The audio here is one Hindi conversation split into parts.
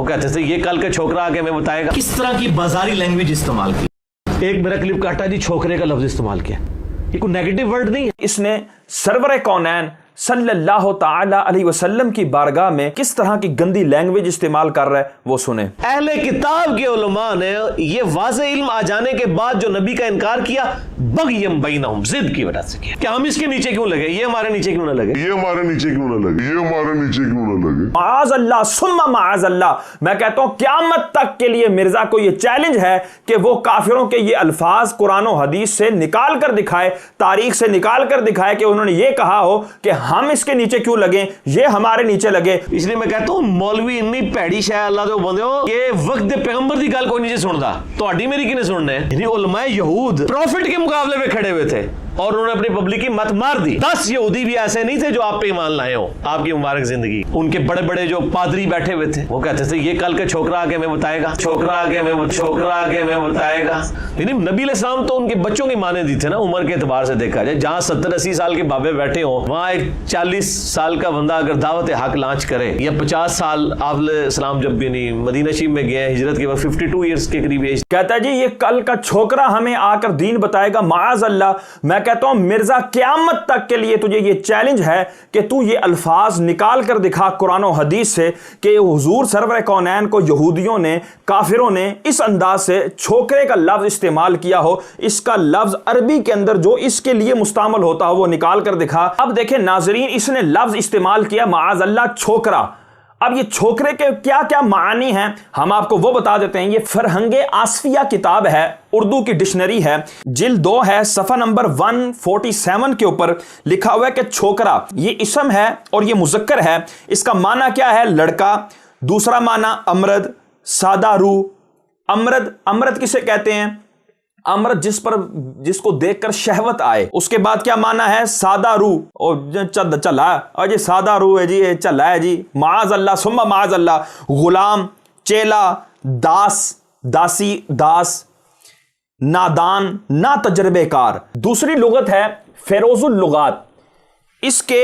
वो कहते थे ये कल के छोकरा आके हमें बताएगा। किस तरह की बाजारी लैंग्वेज इस्तेमाल की। एक मेरा क्लिप काटा जी, छोकरे का लफ्ज इस्तेमाल किया। ये कोई नेगेटिव वर्ड नहीं है। इसने सरवर कौनैन सल्लल्लाहु ताला अलैहि वसल्लम की बारगाह में किस तरह की गंदी लैंग्वेज इस्तेमाल कर रहा है वो सुने। अहले किताब के उलमा ने ये वाज़े इल्म आ जाने के बाद जो नबी का इनकार किया, बग़यम बैनहुम, जिद की वजह से किया कि हम इसके नीचे क्यों लगे, ये हमारे नीचे क्यों ना लगे, ये हमारे नीचे क्यों ना लगे, ये हमारे नीचे क्यों ना लगे। माज़ अल्लाह सुम्मा माज़ अल्लाह, मैं कहता हूं क़यामत तक के लिए मिर्जा को ये चैलेंज है कि वो काफिरों के ये अल्फाज कुरान और हदीस से निकाल कर दिखाए, तारीख से निकाल कर दिखाए कि उन्होंने ये कहा हो कि हम इसके नीचे क्यों लगे, ये हमारे नीचे लगे। इसलिए मैं कहता हूं मौलवी इन्नी भैड़ी शै अल्लाह दे बंदे हो, ये वक्त दे पैगंबर दी गल कोई नहीं सुनदा, तो मेरी किने सुनना है। यानी उलमाए यहूद प्रॉफिट के मुकाबले में खड़े हुए थे और उन्होंने अपनी पब्लिक की मत मार दी। 10 यहूदी भी ऐसे नहीं थे जो आप पे ईमान लाए हो, आपकी मुबारक जिंदगी। उनके बड़े बड़े जो पादरी बैठे हुए थे वो कहते थे ये कल के छोकरा आके हमें बताएगा, छोकरा आके हमें बताएगा। यानी नबी अलैहिस्सलाम तो उनके बच्चों की माने दी थे ना, उम्र के एतबार से देखा जाए। जहां 70-80 साल के बाबे बैठे हो, वहां एक 40 साल का बंदा अगर दावत हक लॉन्च करे, या 50 साल आप अलैहिस्सलाम जब भी नहीं मदीना शरीफ में गए हिजरत के बाद 52 ईयर्स के करीब एज, कहता है जी ये कल का छोकरा हमें आकर दीन बताएगा। माज़ अल्लाह, मैं कहता हूं मिर्जा क़यामत तक के लिए तुझे ये चैलेंज है कि तू ये अल्फाज निकाल कर दिखा कुरान और हदीस से कि हुजूर सरवर कौनैन को यहूदियों ने, काफिरों ने इस अंदाज से छोकरे का लफ्ज इस्तेमाल किया हो, इसका लफ्ज अरबी के अंदर जो इसके लिए मुस्तामल होता हो वो निकाल कर दिखा। अब देखें नाजरीन, इसने लफ्ज इस्तेमाल किया माज़ अल्लाह छोकरा। अब ये छोकरे के क्या क्या मानी हैं हम आपको वो बता देते हैं। ये फरहंगे आसफिया किताब है, उर्दू की डिक्शनरी है, जिल्द 2 है, सफ़ा नंबर 147 के ऊपर लिखा हुआ है कि छोकरा ये इसम है और ये मुज़क्कर है। इसका माना क्या है? लड़का। दूसरा माना अमरद, सादा रू। अमरद किसे कहते हैं? अमरद जिसको देखकर शहवत आए। उसके बाद क्या माना है? सादा रू, और चला और जी सादा रू है जी, चला है जी। माज़ अल्लाह सुम्मा माज़ अल्लाह। गुलाम, चेला, दास, दासी, दास, नादान, ना तजर्बेकार। दूसरी लुगत है फेरोजुल लुगात, इसके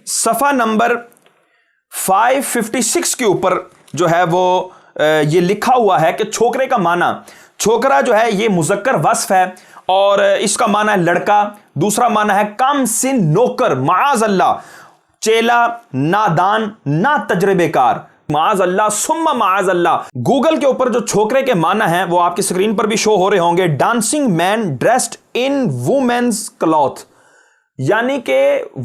सफ़ा नंबर 556 के ऊपर जो है वो ये लिखा हुआ है कि छोकरे का माना, छोकरा जो है ये मुज़क्कर वस्फ है और इसका माना है लड़का। दूसरा माना है कम सिन नौकर, माज़ अल्लाह। चेला, नादान, ना तजर्बेकार, माज़ अल्लाह सुम्मा माज़ अल्लाह। गूगल के ऊपर जो छोकरे के माना है वो आपकी स्क्रीन पर भी शो हो रहे होंगे। Dancing man dressed in women's cloth, यानी कि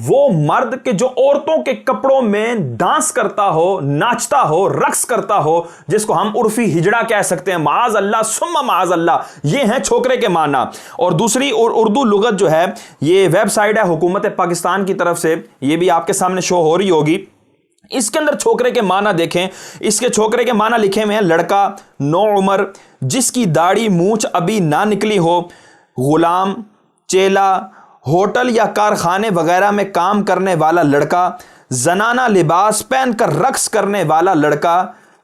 वो मर्द के जो औरतों के कपड़ों में डांस करता हो, नाचता हो, रक्स करता हो, जिसको हम उर्फी हिजड़ा कह सकते हैं। माज़ अल्लाह सुम्मा माज़ अल्लाह, ये हैं छोकरे के माना। और दूसरी और उर्दू लुगत जो है, ये वेबसाइट है हुकूमत पाकिस्तान की तरफ से, ये भी आपके सामने शो हो रही होगी। इसके अंदर छोकरे के माना देखें, इसके छोकरे के माना लिखे हुए हैं लड़का, नौ उम्र, जिसकी दाढ़ी मूंछ अभी ना निकली हो। गुलाम, चेला, होटल या कारखाने वगैरह में काम करने वाला लड़का, जनाना लिबास पहनकर रक्स करने वाला लड़का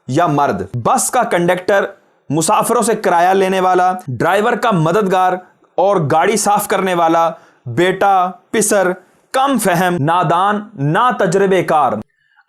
या मर्द, बस का कंडक्टर, मुसाफिरों से किराया लेने वाला, ड्राइवर का मददगार और गाड़ी साफ करने वाला, बेटा, पिसर, कम फहम, नादान, ना तजर्बेकार।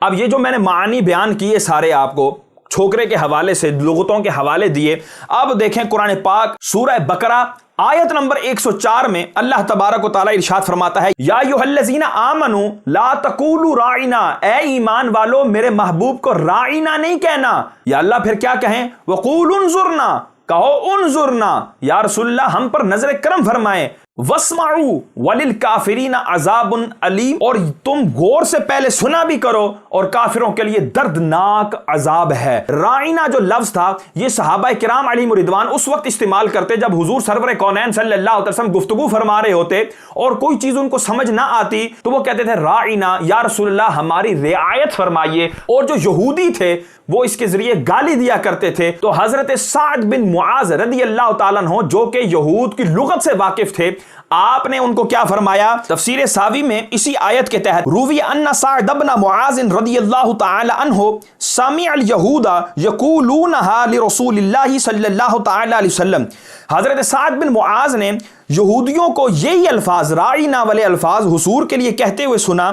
अब ये जो मैंने मानी बयान किए सारे आपको छोकरे के हवाले से, लुगतों के हवाले दिए। अब देखें कुरान पाक सूरह बकरा आयत नंबर 104 में अल्लाह तबारक व तआला इरशाद फरमाता है, या अय्युहल्लज़ीना आमनू ला तक़ूलू राइना, ए ईमान वालो मेरे महबूब को राइना नहीं कहना। या अल्लाह फिर क्या कहें? वक़ूलू उन्ज़ुरना, कहो उन्ज़ुरना, या रसूलल्लाह हम पर नजर करम फरमाए। वस्माऊ वलिल काफिरीना अज़ाबुन अलीम, और तुम गौर से पहले सुना भी करो और काफिरों के लिए दर्दनाक अजाब है। राइना जो लफ्ज था ये सहाबा किराम अलैहिम रिदवान उस वक्त इस्तेमाल करते जब हुजूर सरवर कौनैन सल्लल्लाहु अलैहि वसल्लम गुफ्तगू फरमा रहे होते और कोई चीज उनको समझ ना आती तो वो कहते थे राइना, या रसूलल्लाह हमारी रियायत फरमाइए। और जो यहूदी थे वो इसके जरिए गाली दिया करते थे। तो हजरत साद बिन मुआज रदियल्लाहु ताला अन्हु जो कि यहूद की लुगत से वाकिफ थे, आपने उनको क्या फरमाया? तफसीर सावी में इसी आयत के तहत रूवी अन्ना साद बिन मुआज रदियल्लाहु ताला अन्हु समिअल यहूदा यक़ूलूनहा लिरसूलिल्लाहि सल्लल्लाहु ताला अलैहि वसल्लम, हजरत साद बिन मुआज ने यहूदियों को यही अल्फाज, राइना वाले अल्फाज हुसूर के लिए कहते हुए सुना।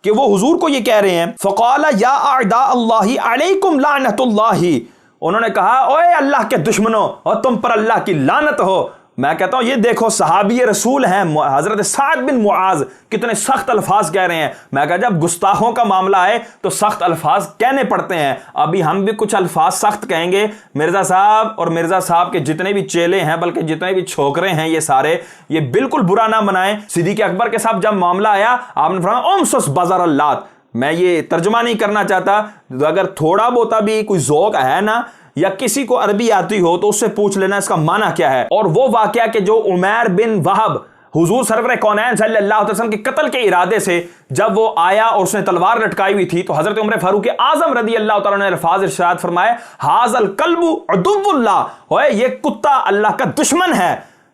कि वो हुजूर को ये कह रहे हैं, फ़क़ाला या अअदा अल्लाहि अलैकुम लानतुल्लाहि, उन्होंने कहा ओए अल्लाह के दुश्मनों और तुम पर अल्लाह की लानत हो। मैं कहता हूं ये देखो सहाबी रसूल हैं हजरत साद बिन मुआज, कितने सख्त अल्फाज कह रहे हैं। मैं कहा जब गुस्ताखों का मामला है तो सख्त अल्फाज कहने पड़ते हैं। अभी हम भी कुछ अल्फाज सख्त कहेंगे। मिर्जा साहब और मिर्जा साहब के जितने भी चेले हैं, बल्कि जितने भी छोकरे हैं, ये सारे ये बिल्कुल बुरा ना बनाएं। सिद्दीक़ अकबर के साथ जब मामला आया आपने फरमाया उमसुस बाजार अल्लात। मैं ये तर्जुमा नहीं करना चाहता, अगर थोड़ा बहुत भी कोई ज़ौक़ है ना या किसी को अरबी आती हो तो उससे पूछ लेना इसका माना क्या है। और वो वाकया कि जो उमैर बिन वहब हुजूर सरवर कौनैन सल्लल्लाहु अलैहि वसल्लम के कत्ल के इरादे से जब वो आया और उसने तलवार लटकाई हुई थी तो हजरत उमर फारूक आजम रदी अल्लाह तआला ने अल्फाज इरशाद फरमाए हाज़ल कल्बु अदुव्वुल्लाह, ओए ये कुत्ता अल्लाह का दुश्मन है।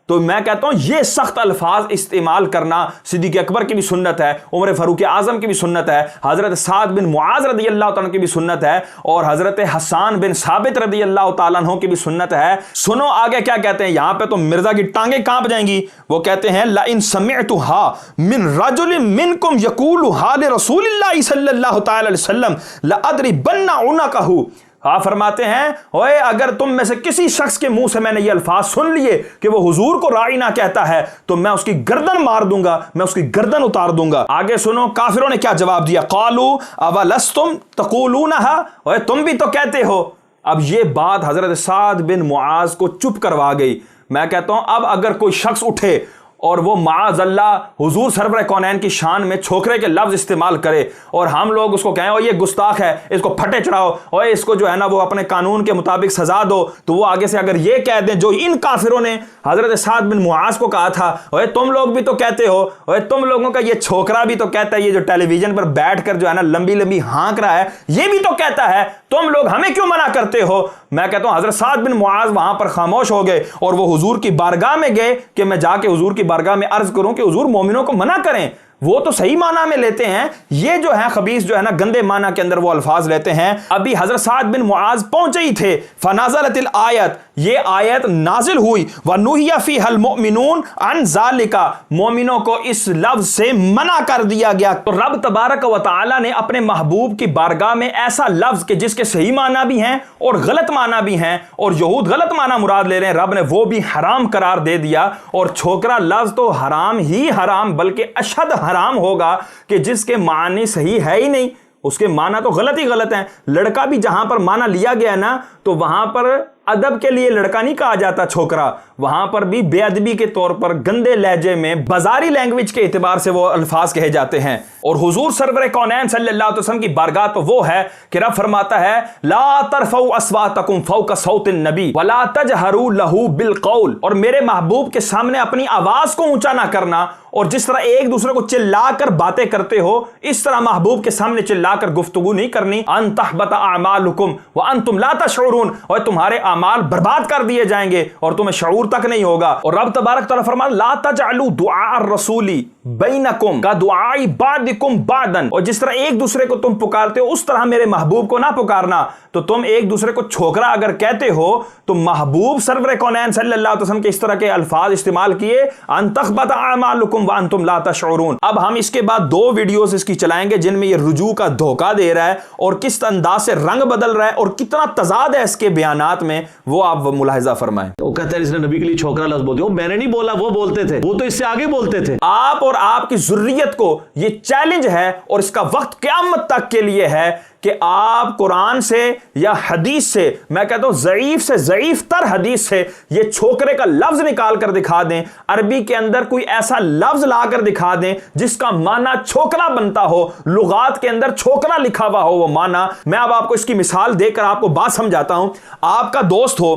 तो मैं कहता हूं ये सख्त अल्फाज इस्तेमाल करना सिद्दीक़ अकबर की भी सुन्नत है, उमर फारूक आजम की भी सुन्नत है, हजरत साद बिन मुआज रदी अल्लाह तआला की भी सुन्नत है और हजरत हसन बिन साबित रदी अल्लाह तआला अन्हु की भी सुन्नत है। सुनो आगे क्या कहते हैं, यहां पे तो मिर्जा की टांगे कांप जाएंगी। वो कहते हैं ला इन समिअतुहा मिन रजुलिन मिनकुम यकूलु हा लिरसूलिल्लाहि सल्लल्लाहु तआला अलैहि वसल्लम ला अदरिबन्ना उनकहु। हाँ फरमाते हैं ओए अगर तुम में से किसी शख्स के मुंह से मैंने ये अल्फाज सुन लिए कि वो हुजूर को राइना कहता है तो मैं उसकी गर्दन मार दूंगा, मैं उसकी गर्दन उतार दूंगा। आगे सुनो काफिरों ने क्या जवाब दिया, कालू अवलस्तुम तकूलूनहा, ओए तुम भी तो कहते हो। अब ये बात हजरत साद बिन मुआज को चुप करवा गई। मैं कहता हूं अब अगर कोई शख्स उठे और वो माअज़ल्लाह हुजूर सरवर कौनैन की शान में छोकरे के लफ्ज इस्तेमाल करे और हम लोग उसको कहें और ये गुस्ताख है, इसको फटे चढ़ाओ और इसको जो है ना वो अपने कानून के मुताबिक सजा दो, तो वो आगे से अगर ये कह दें जो इन काफिरों ने हजरत साद बिन मुआज को कहा था, ओए तुम लोग भी तो कहते हो, ओए तुम लोगों का ये छोकरा भी तो कहता है, ये जो टेलीविजन पर बैठ कर जो है ना लंबी लंबी हाँक रहा है ये भी तो कहता है, तुम लोग हमें क्यों मना करते हो। मैं कहता हूं हजरत साद बिन मुआज वहां पर खामोश हो गए और वो हुजूर की बारगाह में गए कि मैं जाके हुजूर की बारगाह में अर्ज करूं कि हुजूर मोमिनों को मना करें। वो तो सही माना में लेते हैं, ये जो है खबीस जो है ना गंदे माना के अंदर वो अल्फाज लेते हैं। अभी हजरत साद बिन मुआज पहुंचे ही थे, फनाज़लतिल आयत, ये आयत नाजिल हुई, व नुहिया फीहल मुमिनून अन ज़ालिका, मोमिनों को इस लफ्ज से मना कर दिया गया। तो रब तबारक व तआला ने अपने महबूब की बारगाह में ऐसा लफ्ज के जिसके सही माना भी हैं और गलत माना भी हैं, और यहूद गलत माना मुराद ले रहे हैं, रब ने वो भी हराम करार दे दिया। और छोकरा लफ्ज तो हराम ही हराम बल्कि अशद हराम होगा कि जिसके मानी सही है ही नहीं, उसके माना तो गलत ही गलत है। लड़का भी जहां पर माना लिया गया ना तो वहां पर अदब के लिए लड़का नहीं कहा जाता छोकरा, वहां पर भी बेअदबी के तौर पर गंदे लहजे में बाजारी लैंग्वेज के एतबार से वो अल्फाज कहे जाते हैं। और हुजूर सरवर कौनैन सल्लल्लाहु अलैहि वसल्लम की बारगाह तो वो है कि रब फरमाता है ला तरफउ अस्वातकुम फौका सौतिन नबी वला तजहरू लहू बिल कौल, और मेरे महबूब के सामने अपनी आवाज को ऊंचा ना करना, और जिस तरह एक दूसरे को चिल्लाकर बातें करते हो इस तरह महबूब के सामने चिल्लाकर गुफ्तगू नहीं करनी। अन तहबत अमालुकुम व अंतुम ला तशऊरून, और तुम्हारे अमाल बर्बाद कर दिए जाएंगे और तुम्हें शऊर तक नहीं होगा। और रब तबारक तआला फरमाता ला तजअलू दुआ रसूली बैनकुम का दुआई बादिकुम बादन, और जिस तरह एक दूसरे को तुम पुकारते हो उस तरह मेरे महबूब को ना पुकारना। तो तुम एक दूसरे को छोकरा अगर कहते हो तो महबूब सरवर कौनैन सल्लल्लाहु अलैहि वसल्लम के इस तरह के अल्फाज इस्तेमाल किए, अन तखबत अमालुकुम व अंतुम ला तशऊरून। अब हम इसके बाद 2 वीडियोस इसकी चलाएंगे जिनमें ये रुजू का धोखा दे रहा है और किस अंदाज से रंग बदल रहा है और कितना तजाद है इसके बयानात में, वो आप मुलाहिजा फरमाएं। वो कहता है इसने नबी के लिए छोकरा लफ्ज बोल दिया, मैंने नहीं बोला, वो बोलते थे, वो तो इससे आगे बोलते थे। आप और आपकी जुर्रियत को ये चैलेंज है और इसका वक्त क़यामत तक के लिए है कि आप कुरान से या हदीस से, मैं कहता हूं ज़ईफ से ज़ईफ तर हदीस से ये छोकरे का लफ्ज निकाल कर दिखा दें, अरबी के अंदर कोई ऐसा लफ्ज लाकर दिखा दें जिसका माना छोकरा बनता हो, लुगात के अंदर छोकरा लिखा हुआ हो वो माना। मैं अब आपको इसकी मिसाल देकर आपको बात समझाता हूं। आपका दोस्त हो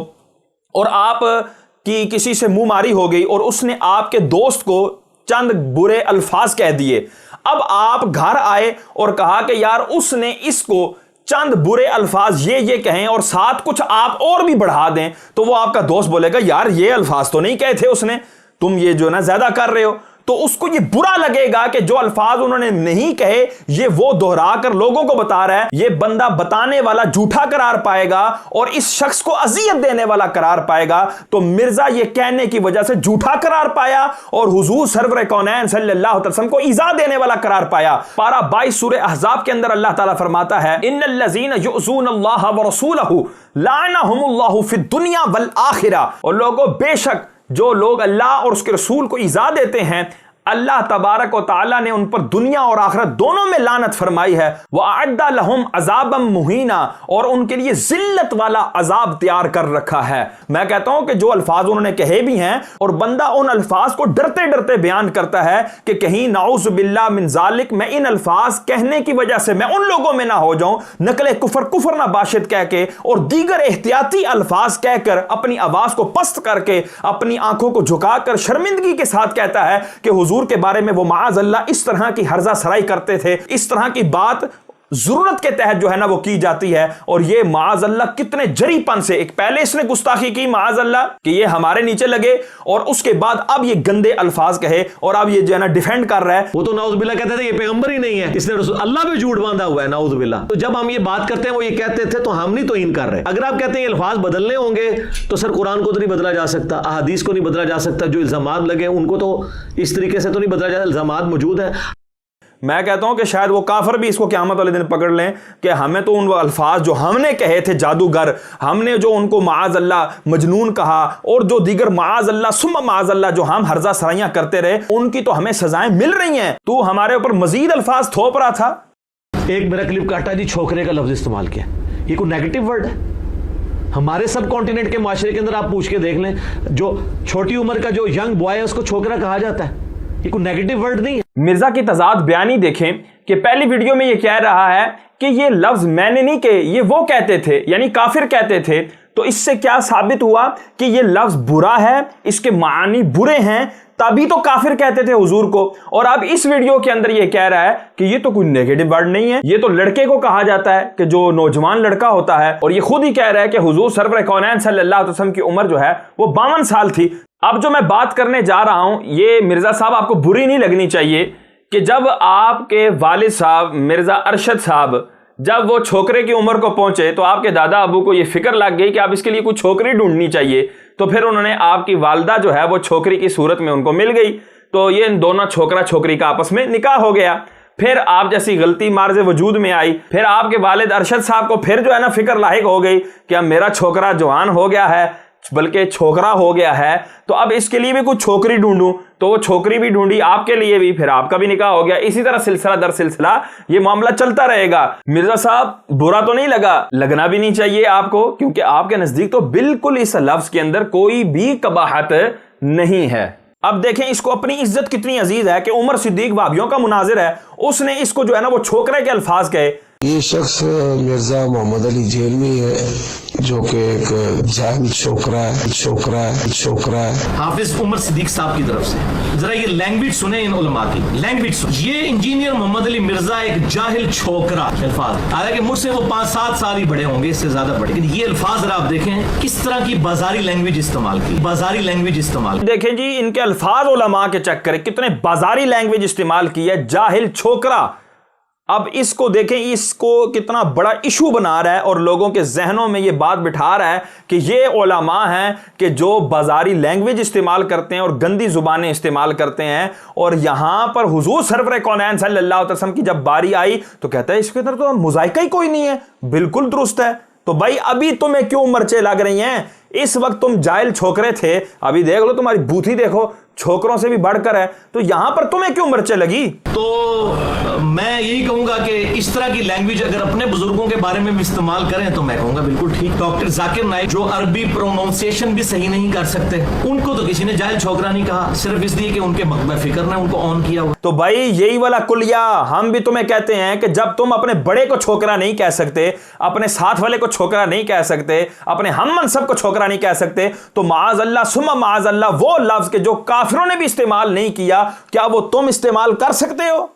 और आप की किसी से मुंह मारी हो गई और उसने आपके दोस्त को चंद बुरे अल्फाज कह दिए। अब आप घर आए और कहा कि यार उसने इसको चंद बुरे अल्फाज ये कहें और साथ कुछ आप और भी बढ़ा दें, तो वो आपका दोस्त बोलेगा यार ये अल्फाज तो नहीं कहे थे उसने, तुम ये जो ना ज्यादा कर रहे हो। तो उसको ये बुरा लगेगा कि जो अल्फाज उन्होंने नहीं कहे ये वो दोहरा कर लोगों को बता रहा है। ये बंदा बताने वाला झूठा करार पाएगा और इस शख्स को अजियत देने वाला करार पाएगा। तो मिर्जा ये कहने की वजह से झूठा करार पाया और हुजूर सरवर कौनैन सल्लल्लाहु अलैहि वसल्लम को इज़ा देने वाला करार पाया। पारा 22 सूरह अहज़ाब के अंदर अल्लाह ताला फरमाता है, इन्नल्लज़ीना युज़ूनल्लाह व रसूलहु लाअनहुमुल्लाहु फिद दुनिया वल आखिरा। और लोगों, बेशक जो लोग अल्लाह और उसके रसूल को इज़ा देते हैं, अल्लाह तबारक व तआला ने उन पर दुनिया और आखिरत दोनों में लानत फरमाई है। वह अअद्दा लहुम अज़ाबम मुहीना, और उनके लिए जिल्लत वाला अजाब तैयार कर रखा है। मैं कहता हूं कि जो अल्फाज उन्होंने कहे भी हैं और बंदा उन अल्फाज को डरते डरते बयान करता है कि कहीं नाउज़ बिल्लाह मिन ज़ालिक, मैं इन अल्फाज कहने की वजह से मैं उन लोगों में ना हो जाऊं नकले कुफर ना बाशिद कह के और दीगर एहतियाती अल्फाज कहकर अपनी आवाज को पस्त करके अपनी आंखों को झुकाकर शर्मिंदगी के साथ कहता है कि हुजूर के बारे में वो माअज़ल्लाह इस तरह की हर्जा सराई करते थे। इस तरह की बात जरूरत के तहत जो है ना वो की जाती है। और ये माअज़ल्लाह कितने जरीपन से, एक पहले इसने गुस्ताखी की माअज़ल्लाह कि ये हमारे नीचे लगे, और उसके बाद अब ये गंदे अल्फाज कहे और अब ये जो है ना डिफेंड कर रहा है। वो तो नाउज़ुबिल्लाह कहते थे ये पैगंबर ही नहीं है, इसने रसूल अल्लाह पे झूठ बांधा हुआ है, नाउज़ुबिल्लाह। तो जब हम ये बात करते हैं वो ये कहते थे तो हम नहीं तौहीन कर रहे। अगर आप कहते हैं अल्फाज बदलने होंगे तो सर कुरान को तो नहीं बदला जा सकता, अहादीस को नहीं बदला जा सकता, जो इल्जामात लगे उनको तो इस तरीके से तो नहीं बदला जा, इल्जामात मौजूद है। मैं कहता हूं कि शायद वो काफिर भी इसको क़यामत वाले दिन पकड़ लें कि हमें तो उन अल्फाज जो हमने कहे थे जादूगर, हमने जो उनको माअज़ल्लाह मजनून कहा और जो दीगर माअज़ल्लाह सुम्मा माअज़ल्लाह जो हम हर्जा सराइयां करते रहे, उनकी तो हमें सजाएं मिल रही हैं। तू हमारे ऊपर मजीद अल्फाज थोप रहा था। एक मेरा क्लिप काटा जी, छोकरे का लफ्ज इस्तेमाल किया, ये कोई नेगेटिव वर्ड है? हमारे सब कॉन्टिनेंट के माशरे के अंदर आप पूछ के देख लें, जो छोटी उम्र का जो यंग बॉय है उसको छोकरा कहा जाता है, ये कोई नेगेटिव वर्ड नहीं है। मिर्जा की तजाद बयानी देखें कि पहली वीडियो में ये कह रहा है कि ये लफ्ज मैंने नहीं कहे, ये वो कहते थे, यानी काफिर कहते थे। तो इससे क्या साबित हुआ कि ये लफ्ज बुरा है, इसके मानी बुरे हैं, तभी तो काफिर कहते थे हुजूर को। और अब इस वीडियो के अंदर ये कह रहा है कि ये तो कोई नेगेटिव वर्ड नहीं है, ये तो लड़के को कहा जाता है कि जो नौजवान लड़का होता है। और ये खुद ही कह रहा है कि हुजूर सरवर कौनैन सल्लल्लाहु अलैहि वसल्लम की उम्र जो है वो 52 साल थी। अब जो मैं बात करने जा रहा हूं ये मिर्जा साहब आपको बुरी नहीं लगनी चाहिए कि जब आपके वालिद साहब मिर्जा अरशद साहब जब वो छोकरे की उम्र को पहुंचे तो आपके दादा अबू को ये फिक्र लग गई कि आप इसके लिए कुछ छोकरी ढूंढनी चाहिए। तो फिर उन्होंने आपकी वालदा जो है वो छोकरी की सूरत में उनको मिल गई, तो ये इन दोनों छोकरा छोकरी का आपस में निकाह हो गया। फिर आप जैसी गलती मार्ज वजूद में आई, फिर आपके वालिद अरशद साहब को फिर जो है ना फिक्र लाहिक हो गई कि अब मेरा छोकरा जवान हो गया है, बल्कि छोकरा हो गया है, तो अब इसके लिए भी कुछ छोकरी ढूंढूं। तो वो छोकरी भी ढूंढी आपके लिए भी, फिर आपका भी निकाह हो गया। इसी तरह सिलसिला दर सिलसिला ये मामला चलता रहेगा। मिर्जा साहब बुरा तो नहीं लगा, लगना भी नहीं चाहिए आपको, क्योंकि आपके नजदीक तो बिल्कुल इस लफ्ज के अंदर कोई भी कबाहत नहीं है। अब देखें इसको अपनी इज्जत कितनी अजीज है कि उमर सिद्दीक वाबियों का मुनाजिर है, उसने इसको जो है ना वो छोकरे के अल्फाज कहे। ये शख्स मिर्जा मोहम्मद अली जेलवी है जो कि एक जाहिल छोकरा है। हाफिज उमर सिद्दीक साहब की तरफ से जरा ये लैंग्वेज सुने, इन उलमा की लैंग्वेज सुने। ये इंजीनियर मोहम्मद अली मिर्जा एक जाहिल छोकरा अल्फाज, हालांकि मुझसे वो 5-7 साल ही बड़े होंगे, इससे ज्यादा बड़े, लेकिन ये अल्फाज जरा आप देखें किस तरह की बाजारी लैंग्वेज इस्तेमाल की। देखें जी इनके अल्फाज उलमा के चक्कर कितने बाजारी लैंग्वेज इस्तेमाल की है, जाहिल छोकरा। अब इसको देखें, इसको कितना बड़ा इशू बना रहा है और लोगों के जहनों में ये बात बिठा रहा है कि ये उलमा हैं कि जो बाजारी लैंग्वेज इस्तेमाल करते हैं और गंदी जुबानें इस्तेमाल करते हैं। और यहां पर हुजूर सरवर कौनैन सल्लल्लाहु अलैहि वसल्लम की जब बारी आई तो कहता है इसके अंदर तो मुज़ाइका ही कोई नहीं है, बिल्कुल दुरुस्त है। तो भाई अभी तुम्हें क्यों मर्चे लग रही हैं? इस वक्त तुम जाहिल छोकरे थे, अभी देख लो तुम्हारी बूथी देखो, छोकरों से भी बढ़कर है, तो यहां पर तुम्हें क्यों मर्चे लगी? तो मैं यही कहूंगा कि इस तरह की लैंग्वेज अगर अपने बुजुर्गों के बारे में भी इस्तेमाल करें तो मैं कहूंगा बिल्कुल ठीक। डॉक्टर जाकिर नाइक जो अरबी प्रोनाउंसिएशन भी सही नहीं कर सकते, उनको तो किसी ने जाहिल छोकरा नहीं कहा, सिर्फ इसलिए कि उनके मकबा फिक्र ने उनको ऑन किया हुआ। तो भाई यही वाला कुलिया हम भी तुम्हें कहते हैं कि जब तुम अपने बड़े को छोकरा नहीं कह सकते, अपने साथ वाले को छोकरा नहीं कह सकते, अपने हम मनसब को छोकरा नहीं कह सकते, तो माअज़ल्लाह सुम्मा माअज़ल्लाह वो लफ्ज के जो काफिरों ने भी इस्तेमाल नहीं किया, क्या वो तुम इस्तेमाल कर सकते हो?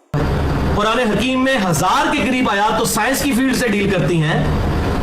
कुरान हकीम में 1000 के करीब आयात तो साइंस की फील्ड से डील करती हैं।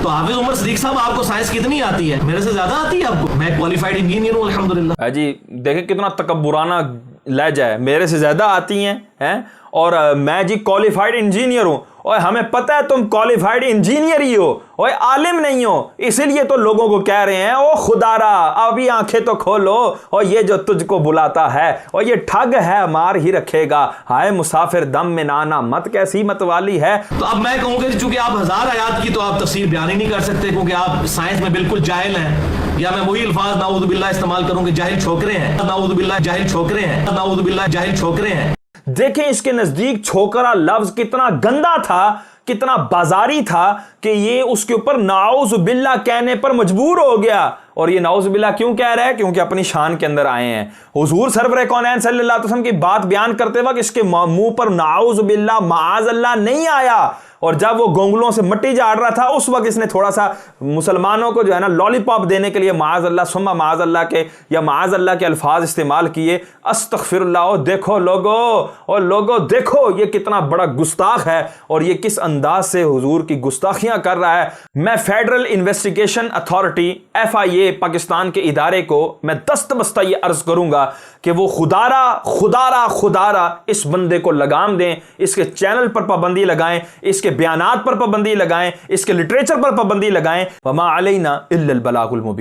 तो हाफिज उमर सिद्दीक साहब आपको साइंस कितनी आती है? मेरे से ज्यादा आती है आपको। मैं क्वालिफाइड इंजीनियर हूं अल्हम्दुलिल्लाह। जी देखें कितना तकब्बुराना लहजा है, मेरे से ज़्यादा आती हैं और मैं जी क्वालिफाइड इंजीनियर हूँ और हमें पता है तुम क्वालिफाइड इंजीनियर ही हो और आलिम नहीं हो, इसीलिए तो लोगों को कह रहे हैं ओ खुदारा अभी आंखें तो खोलो और ये जो तुझको बुलाता है और ये ठग है मार ही रखेगा, हाय मुसाफिर दम में नाना मत कैसी मत वाली है। तो अब मैं कहूँगा चूंकि आप 1000 आयात की तो आप तफसीर बयान ही नहीं कर सकते क्योंकि आप साइंस में बिल्कुल जाहिल हैं, या मैं वही अल्फाज नाऊज़ुबिल्लाह इस्तेमाल करूँ कि जाहिल छोकरे हैं, नाऊज़ुबिल्लाह जाहिल छोकरे हैं, नाऊज़ुबिल्लाह जाहिल छोकरे हैं। देखें इसके नजदीक छोकरा लफ्ज कितना गंदा था, कितना बाजारी था कि ये उसके ऊपर नाउज़ बिल्ला कहने पर मजबूर हो गया। और ये नाउज़ बिल्ला क्यों कह रहा है? क्योंकि अपनी शान के अंदर आए हैं। हुजूर सरवर कौनैन सल्लल्लाहु अलैहि वसल्लम की बात बयान करते वक्त इसके मुंह पर नाउज़ बिल्ला माअज़ल्लाह नहीं आया, और जब वो गोंगलों से मिट्टी झाड़ रहा था उस वक्त इसने थोड़ा सा मुसलमानों को जो है ना लॉलीपॉप देने के लिए माअज़ल्लाह सुम्मा माअज़ल्लाह के या माअज़ल्लाह के अल्फाज इस्तेमाल किए। अस्तग़फिरुल्लाह। देखो लोगो और लोगो देखो ये कितना बड़ा गुस्ताख है और ये किस अंदाज से हुजूर की गुस्ताखियां कर रहा है। मैं federal investigation authority FIA Pakistan के इदारे को मैं दस्तबस्ता ये अर्ज करूंगा कि वो खुदारा खुदारा खुदारा इस बंदे को लगाम दें, इसके चैनल पर पाबंदी लगाएं, इसके बयानात पर पाबंदी लगाएं, इसके लिटरेचर पर पाबंदी लगाएं। वमा अलैना इल्लल बलागुल मुबीन।